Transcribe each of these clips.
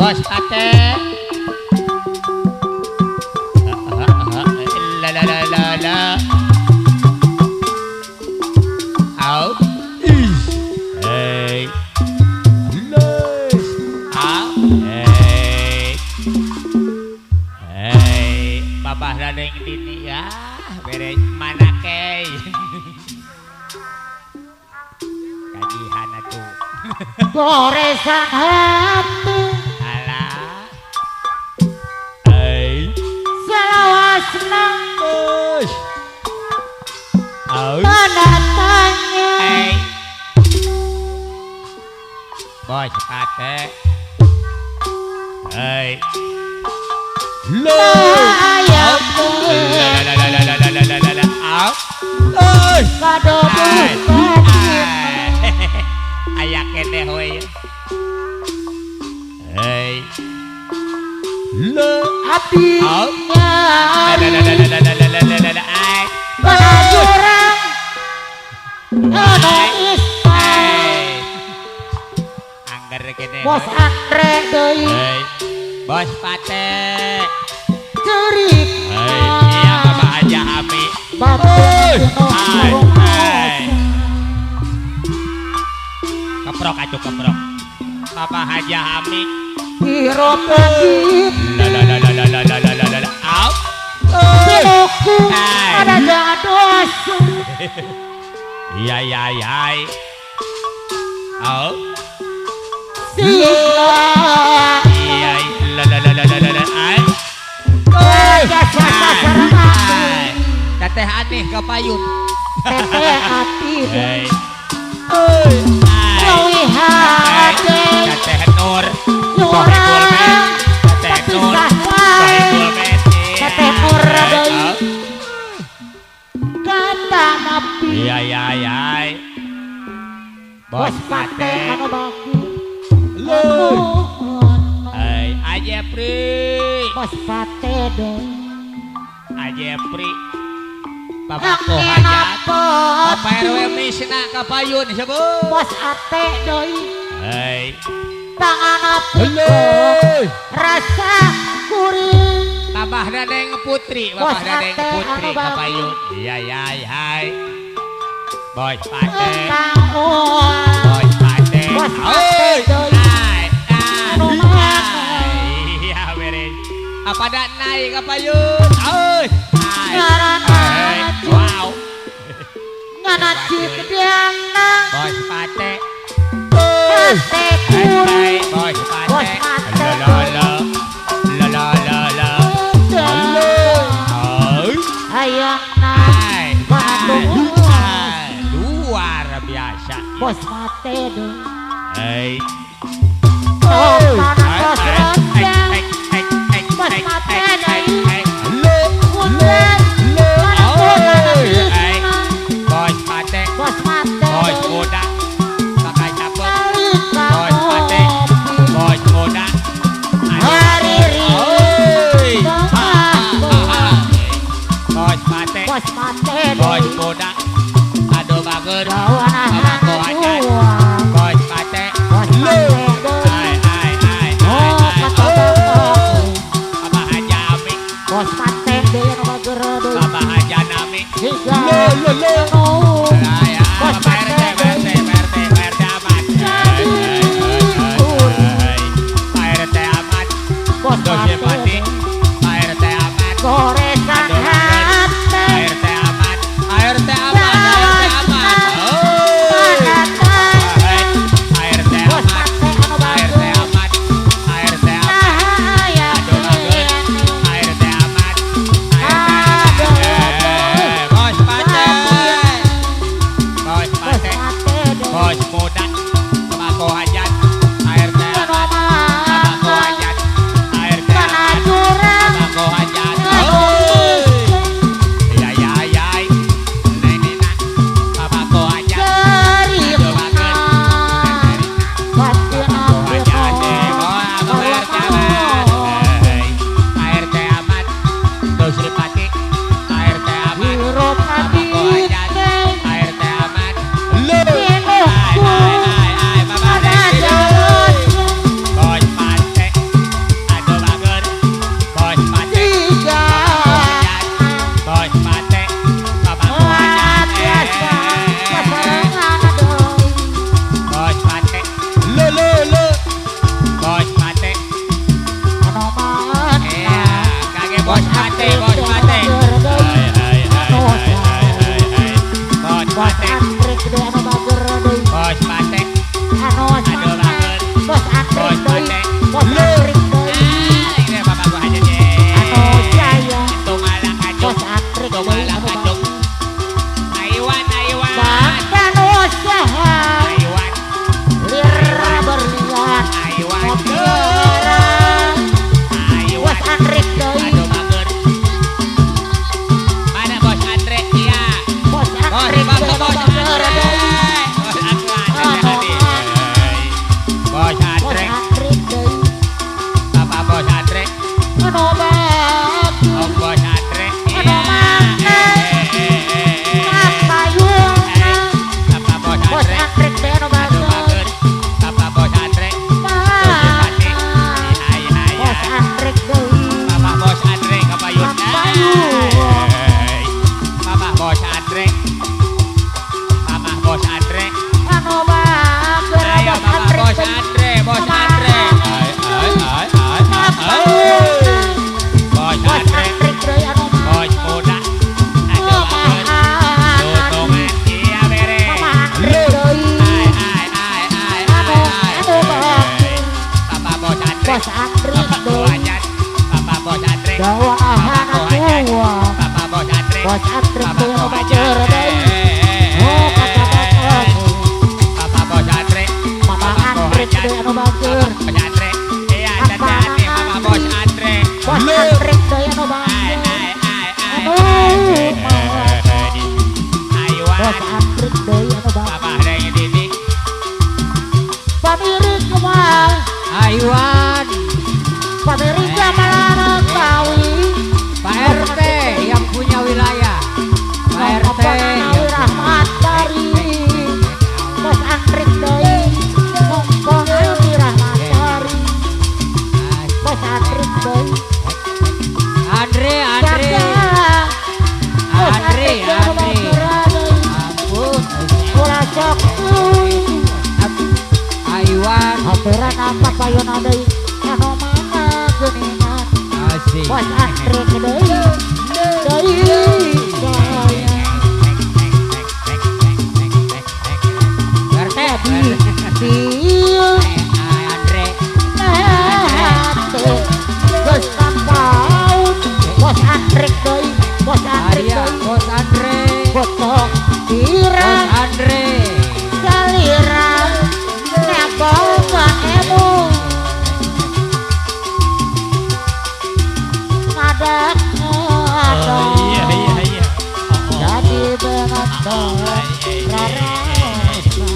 Bos Pate. La la la la la. Au. Hey. Hey, babah radeng dini ya, beres mana kei? Kajian atuh. Goresan hati. Alah. Hey. Selawasna. Bos. Aus. Tanda tanya. Hey. Bos Pate. Hey. Ayam kado ayak kene hoy. Hey. hatinya jurang anggar kene Bos Andre deui Bos Pate cerik iya Bapak Haji Ami keprok atuh keprok Bapak Haji Ami hirop lagi au aku ada jados iya iya iya au sila iya ai teteh aneh ke payun teteh hati ai Lewi hati teteh Nur Nurang teteh Nur teteh Nur deui kata napi iya iya iya Bos Pate anu bagi ai aja pri Bos Pate deui aja pri Bapakku hajat Bapak RW misna ka payun sebut Bos Ate deui hai tangan api rasa kuring Babah Dadeng Putri Babah Dadeng Putri ka payun iya iya hai Bos Pate Bos Pate Bos Pate deui iya beres apa dak naik ka payun wow ngana cikdiana Bos Pate Pate kuring Bos Pate Bos Pate la ayana Bandung luar biasa Bos Pate deui hey topan bos rendang Bos Pate deui punten Bos Pate Bos Pate Bos Bodak pakai capek Bos Pate Bos Bodak hari Bos Pate Bos Pate Bos Bodak aduh bager Dawana Bos Pate Bos Bos Pate anu bagus Oh bos Andre. anu mantep kapayuna Apa bos bos Andre? Andrik teh anu Aduh bagus bagus. Apa bos Andre? bos Andrik deui Mama bos Andre kapayun. Kapayun. Mama bos Andre. Mama bos Andre. anu bagus Ayo bos mama bos Andrik Andre, bos Andre. kapayuna Bos bos Andre, Andrik deui anu bos muda. Aduh bagus. Tutungan iya bere. Mama Andrik deui Papa bos Andre. bos Andrik deui Wajan. Papa bos Andre. dawahan tua Papa bos Andre. bos Andrik Papa deui anu bos bajer Andre. deui oh kata bapak Papa bos Andre. Mama Andrik deui anu bajer Bos Andre. Iya jadi Mama bos Andre. bos Andrik deui anu bajer Ayuan. bos Andrik deui anu bajer Papa ada yang didik. pamiri kumaha Ayuan, pamiri jamalan kawi Pak RT yang punya wilayah. Pak RT Nawi rahmat dari bos Andrik deui mumpung Nawi rahmat dari bos Andrik deui Andre, Andre, Andre, Andre. Ampun, ulah sok euy Ayuan, hampeuran apa payuna deui anu mana geuningan asik. bos Andrik deui deui saya RT, di Andre, hati geus kapaun bos Andrik deui bos Andrik Arya, deui Bos Andre, foto Bos irang Andre. salirang nyabolkan emu ngadak ngadok jadi benotong rarasa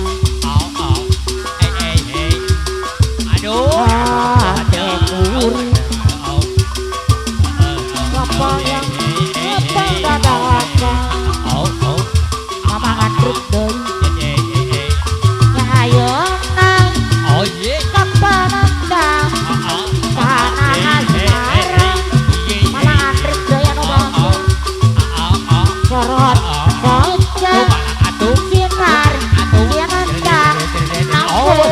Aduh. hati kuring kapal yang ngepang dadakan Mama Andrik deui nyahayeuna kapanandang kana asmara Mama Andrik deui anu bagus sorot kocak sinar sianandang nampun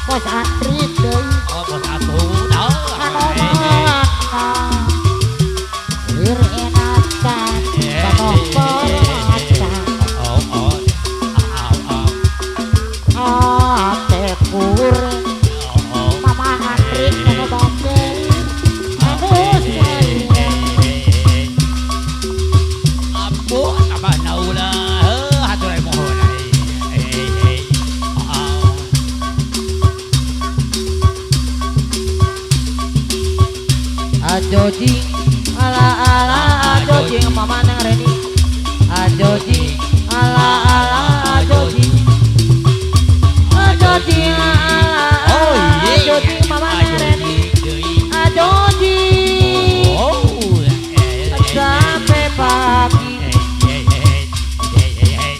bos Andrik deui anu mana wir enakan penuh permata ate kuring Mama Andrik anu bagus anu sayang Ajoji, ala ala ajoji mama nang Reni. Ajoji, ala ala ajoji. Ajoji, ala ala ajoji mama nang Reni. Ajoji, sampai pagi.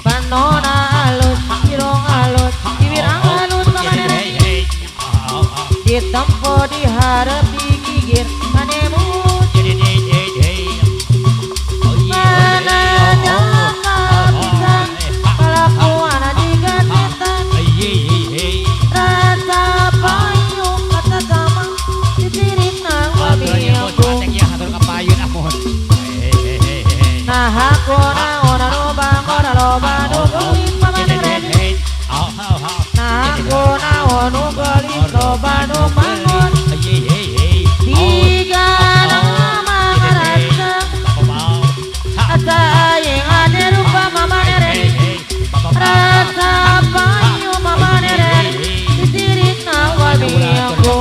Panona alus, irong alus, bibir alus mama nang Reni. Ditempo diharap digigir, kanemu. Mana jangan bisa kelakuan jika setan. Rasa payung kata sama ditirik nang babiangku. Nah aku naon anu bangor loba nu geulis pamane Reni. Nah aku naon nu geulis loba nu bangun. Tiga nama ngarasa asa aing ane rupa mamane Reni. Rasa payung mamane Reni ditirik nang babiangku.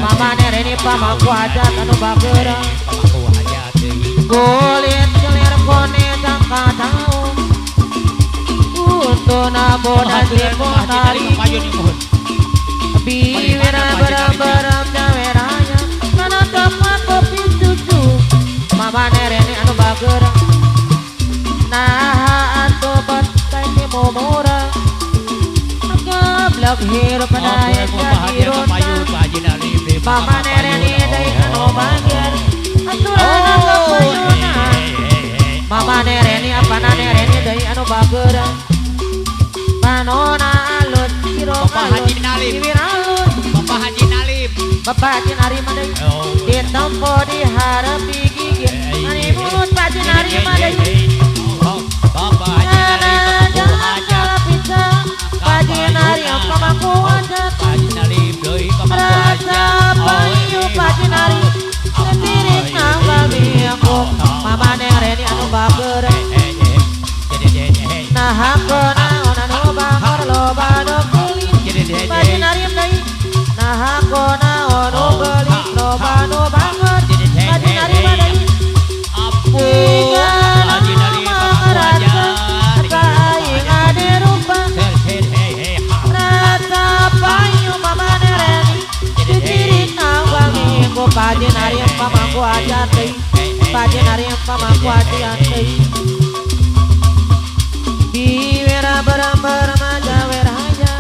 Mamane Reni pamangku hajat anu bageurang. Kulit kelir kone tangka tahu Untuna bodan sipun tali Bibir beram-beram jaweranya mamane rene anu bager nah atu batai ke momora gablok hirup naik kadirun mamane rene dai anu bager aturana kapayuna mamane rene apanane rene dai anu bager panona alut siro alut bibir alut Bapak Haji Nalim. Bapak Haji Narim adai ditempo diharepi gigit ani mulut Pak Haji Narim adai Bapak Haji Nalim Bapak Haji pizza Pak Haji Narim pamangku hajat Pak Haji Nalim deui ka Mang rasa bayu Pak Haji Narim setirik nang babi aku mamane reni anu bager nah aku naon anu bangor loba nu kulit Pak Haji Narim deui nah aku naon nu beulik loba nu bangor Pak Haji Narim deui Ampun Haji Nalim Bapak Haji kaing ade rupa rasa payu mamane reni dicirik nang wangi ku Pak Haji Narim pamangku hajat deui Pak Haji Narim pamangku hajat deui biwira beramber maja weraja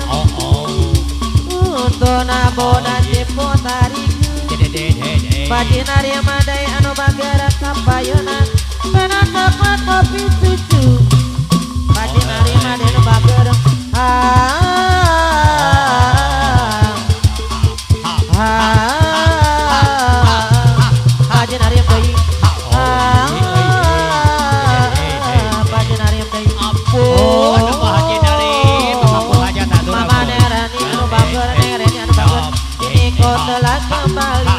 untuk nabodan jepo tariku Pak Haji Narim adai anu bagara kapayuna penata kopi susu Pak Haji Narim adai anu bagara Pak Haji Narim deui Pak Haji Narim deui Ampun Bapak Haji Nalim Bapak Haji Nalim mamane reni anu bager reni anu bager ini kau telah kembali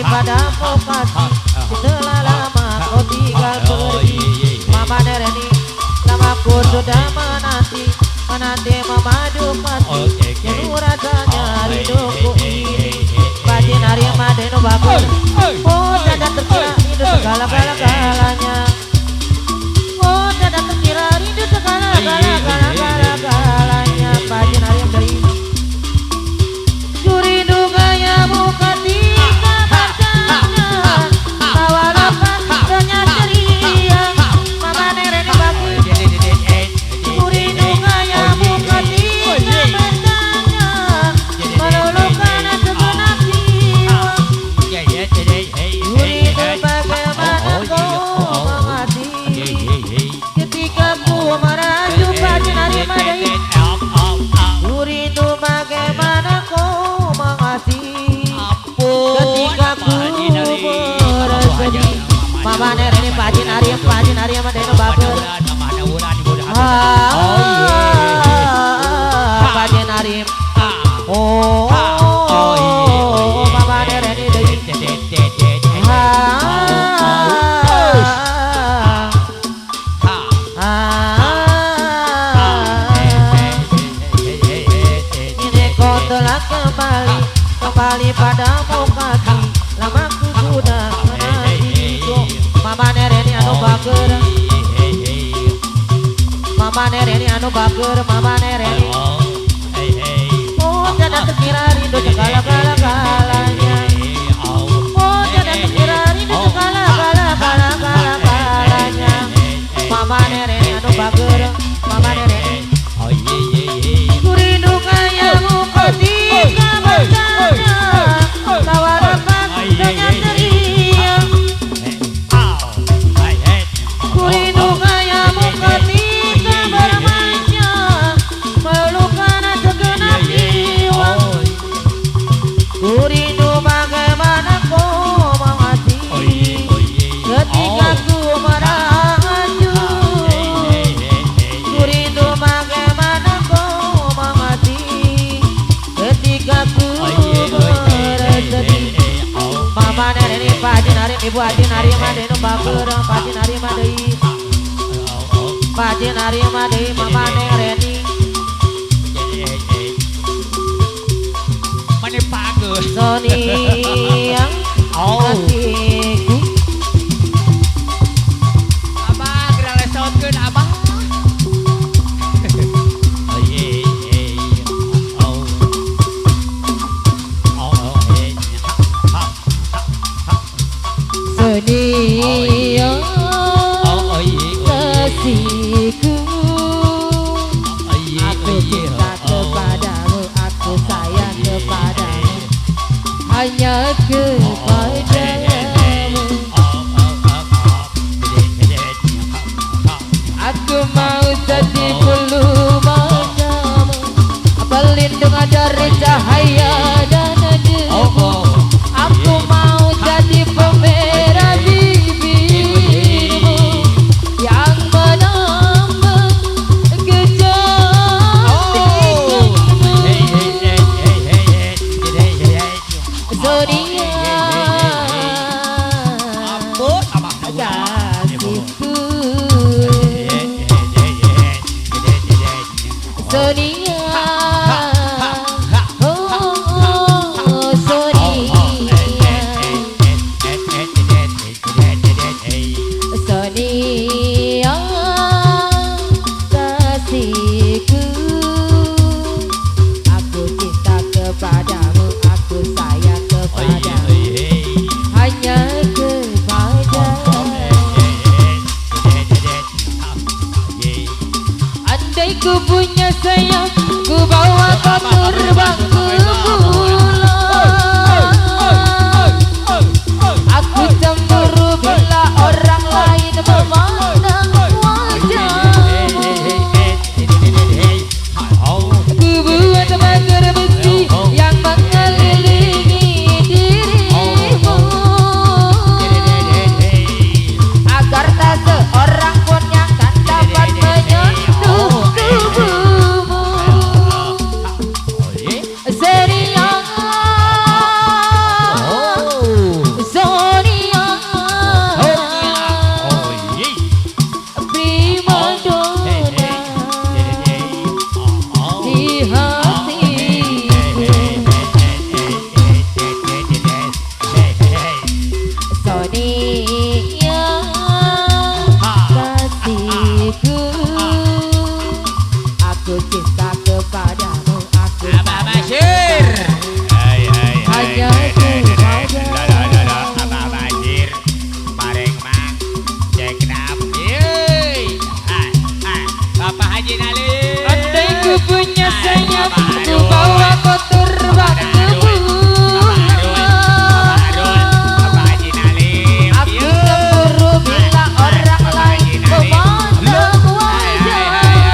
pada mukati setelah lama kau tinggal pergi mamane reni namaku sudah menanti memadu pati jenuh rasanya rinduku ini Pak Haji Narim adai anu bager oh tidak terkira rindu segala-galanya oh tidak terkira rindu segala-galanya Pak Haji Narim deui rindu gaya muka tika bacanya tawarapan danya ceria mamane reni bagi rindu gaya muka tika bacanya meluluhkan segenap jiwa rindu bagaimana kau mengerti ketika ku merayu Pak Haji Narim adai rindu bagaimana kau mengasih ketika ku bersedih mamane reni Pak Haji Narim adai anu bager Pak Haji Narim oh mamane reni deui ini kau telah kembali pada mukati lama ku sudah menanti mamane reni anu bager mamane reni anu bager mamane reni oh tidak terkira rindu segala-galanya oh tidak terkira rindu segala-galanya mamane reni anu bager mamane reni rindu kaya muka tika bacanya tawarapan danya ceria rindu kaya muka tika bermanja melukan segenap jiwa rindu bagaimana kau mengasih ketika ku merayu rindu bagaimana kau mengasih ketika ku bersedih mamane reni Pak Haji Narim Ibu Haji Narim adai anu bager Pak Haji Narim adai Pak Haji Narim adai mamane reni Mane bagus Sony yang kasihku Abah gerak lesotkeun Abah sedih hanya kepadamu. Aku mau jadi bulu matamu, pelindung dari cahaya dan debu. Aku mau jadi pemerah bibirmu yang menambah kecantikanmu. Sonia kasihku, Sonia, oh Sonia, Sonia kasihku. Aku cinta kepadamu, aku sayang kepadamu, hanya kepadamu. Andai ku punya sayap, ku bawa kau terbang ke bulan. Aku cemburu bila orang lain memandang wajahmu. Ku buat pagar besi yang mengelilingi dirimu, agar tak seorang pun yang kan dapat menyentuh tubuhmu. Sonia, Sonia, prima donna di hatiku. Sonia kasihku, aku cinta kepadamu, aku Abah Bashir. hanya kepadamu. Abah Bashir. Bareng mang. Cek nap. Yeay. Bapak Haji Nalim. Andai ku punya sayap, ku bawa kau terbang ke bulan. Bapak Haji Nalim. Aku cemburu bila orang lain memandang wajahmu.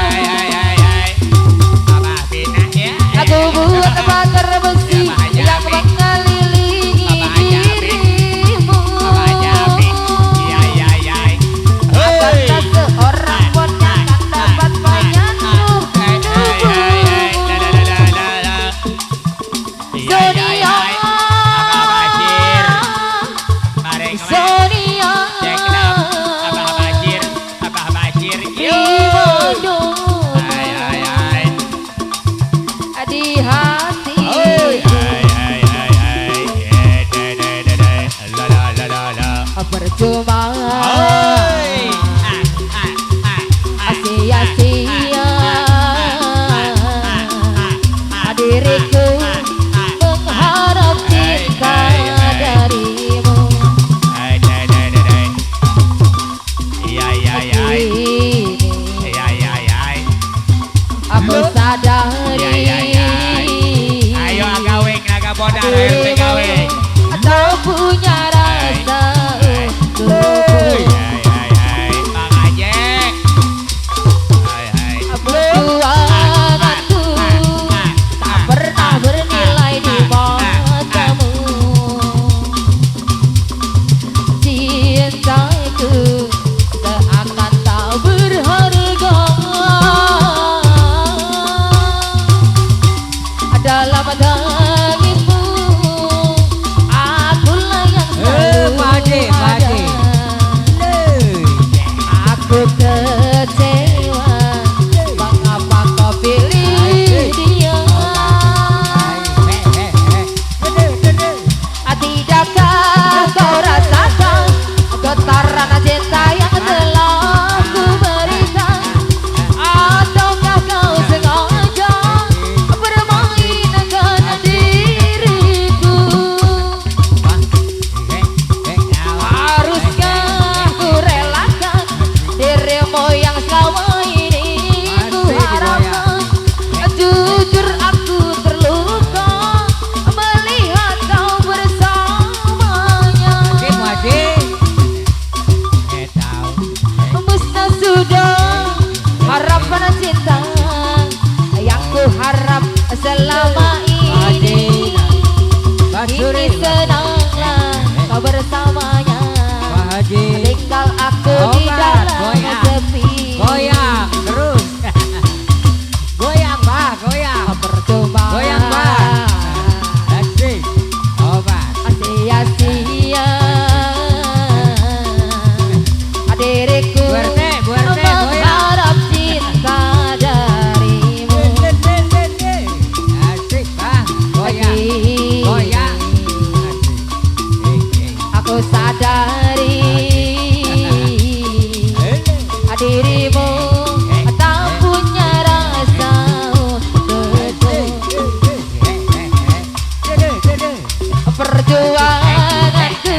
Abah Bina ya. Aku buat pagar besi yang mengelilingi dirimu, agar tak seorang pun yang kan dapat menyentuh tubuhmu. Sonia, Sonia, prima donna di hatiku. Percuma sia-sia diriku mengharap cinta darimu. Kini aku sadari Ayo agawe naga bodar ayo gawe. atau punya rasa untukku. Bang Ajek. Perjuanganku tak pernah bernilai di matamu. Cintaku seakan tak berharga dalam tanganmu. goyang. Aku sadari dirimu tak punya rasa untukku. Perjuanganku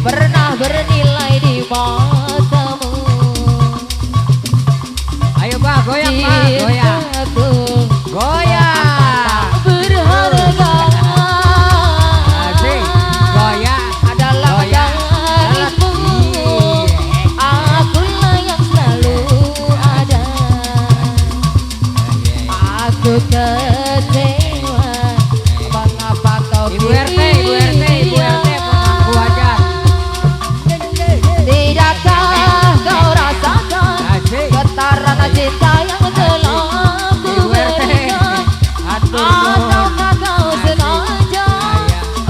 pernah bernilai di matamu. Ayo Bah, goyang Bah, goyang. Cintaku Goyang. berharga Asik, goyang. adalah Goyang. darimu. Akulah yang selalu ada. Aku kecewa mengapa kau Ibu RT, Ibu RT, Ibu RT pemangku hajat. Tidakkah kau rasakan Asik. getaran cinta yang telah ku Ibu RT. berikan? Aduh. Ataukah kau sengaja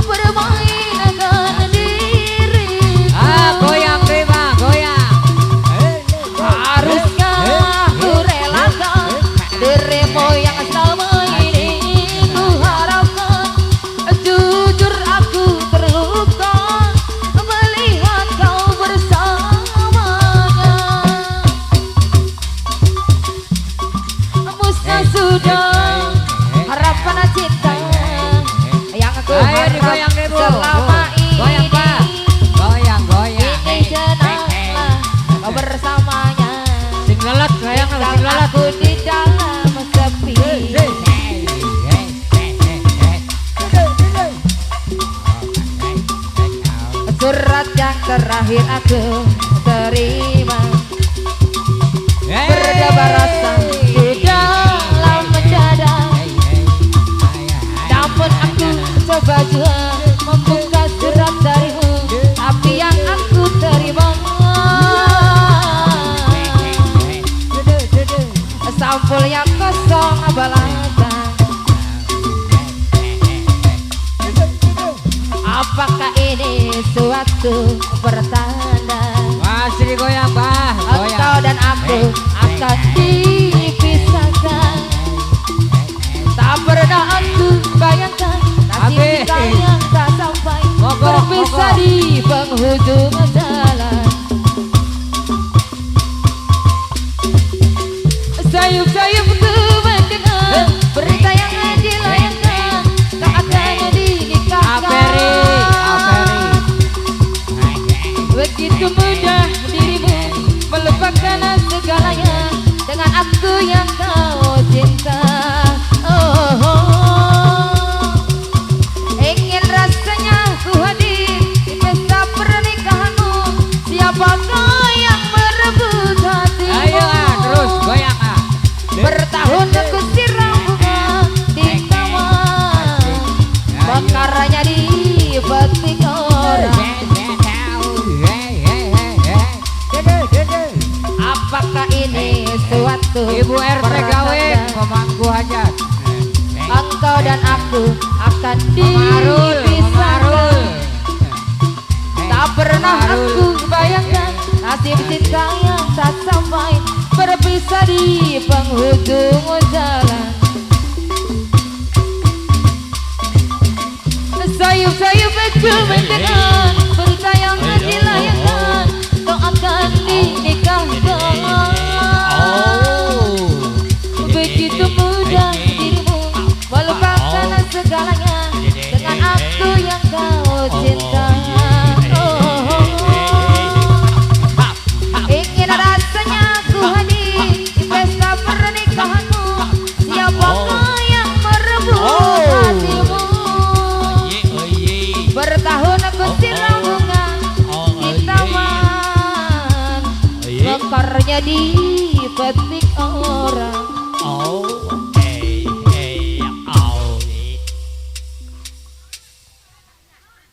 bermain dengan diriku? Goyang Prima, goyang. Haruskah ku relakan dirimu yang selama ini ku harapkan? Jujur aku terluka melihat kau bersamanya. Musnah sudah harapan cinta yang aku Ayo harap digoyang deh, Bu. selama Goyang, ini. Pak. Goyang, goyang. Ini jenazah kau bersamanya. Sing lelet, goyang apa sing lelet? Aku di dalam sepi. Surat yang terakhir aku terima berdebar rasa di dalam dada. Namun aku coba juga membuka surat darimu, tapi yang aku terima sampul yang kosong belaka. Apakah ini suatu pertanda Masih digoyang, Bah, engkau goyang. dan aku akan dipisahkan? Tak pernah aku bayangkan nasib Habis. kita yang tak sampai Mogok, berpisah mogok. di penghujung jalan. Sayup-sayupku mendengar berita yang dilayangkan tak akan dinikahkan. Begitu mudah dirimu melupakan segalanya dengan aku yang kau cinta. Oh, ingin rasanya ku hadir di pesta pernikahanmu. Siapakah yang merebut hatimu? Ayo terus goyang Bertahun aku siram bunga di taman, mekarnya dipetik orang. Apakah ini suatu Ibu RT gawe pertanda pemangku hajat. engkau dan aku akan Memarul, dipisahkan? Tak pernah Memarul. aku bayangkan nasib cinta yang tak sampai berpisah di penghujung jalan. Sayup-sayup aku mendengar berita yang dilayangkan kau akan dinikahkan. Begitu mudah dirimu melupakan segalanya dengan aku yang kau cinta. Ingin rasanya ku hadir di pesta pernikahanmu. Siapakah yang merebut hatimu? Bertahun aku siram bunga di taman, mekarnya dipetik orang.